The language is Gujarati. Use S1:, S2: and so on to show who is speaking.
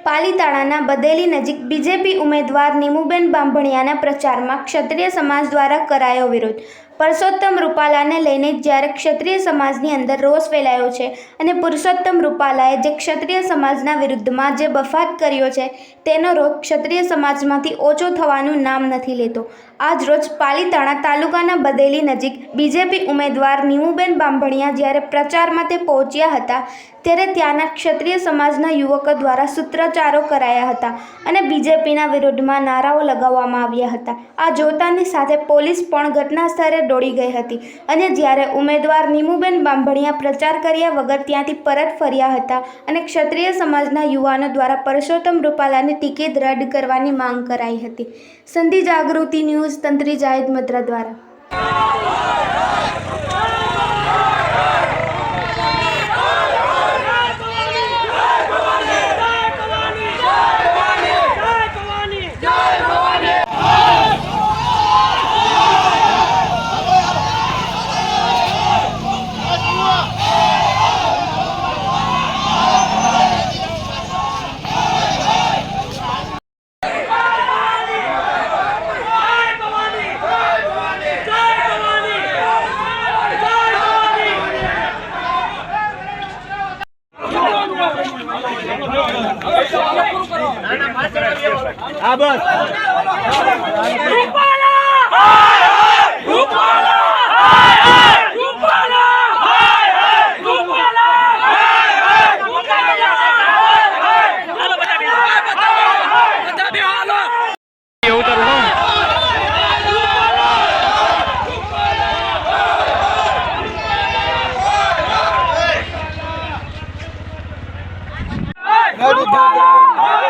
S1: પાલીતાણાના બદેલી નજીક બીજેપી ઉમેદવાર નીમુબેન બાંભણિયાના પ્રચારમાં ક્ષત્રિય સમાજ દ્વારા કરાયો વિરોધ। પરસોત્તમ રૂપાલાને લઈને જ્યારે ક્ષત્રિય સમાજની અંદર રોષ ફેલાયો છે અને પુરુષોત્તમ રૂપાલાએ જે ક્ષત્રિય સમાજના વિરુદ્ધમાં જે બફાટ કર્યો છે તેનો રોષ ક્ષત્રિય સમાજમાંથી ઓછો થવાનું નામ નથી લેતો। આજ રોજ પાલીતાણા તાલુકાના બદેલી નજીક બીજેપી ઉમેદવાર નીમુબેન બાંભણિયા જ્યારે પ્રચારમાં તે પહોંચ્યા હતા ત્યારે ત્યાંના ક્ષત્રિય સમાજના યુવકો દ્વારા સૂત્રોચ્ચારો કરાયા હતા અને બીજેપીના વિરોધમાં નારાઓ લગાવવામાં આવ્યા હતા। આ જોતાની સાથે પોલીસ પણ ઘટના સ્થળે દોડી ગઈ હતી અને જ્યારે ઉમેદવાર નીમુબેન બાંભણિયા પ્રચાર કર્યા વગર ત્યાંથી પરત ફર્યા હતા અને ક્ષત્રિય સમાજના યુવાનો દ્વારા પરસોત્તમ રૂપાલાની ટિકિટ રદ કરવાની માંગ કરાઈ હતી। સંધિ જાગૃતિ ન્યૂઝ તંત્રી જાહિદ મદ્રા દ્વારા।
S2: हाँ बस
S3: Hey!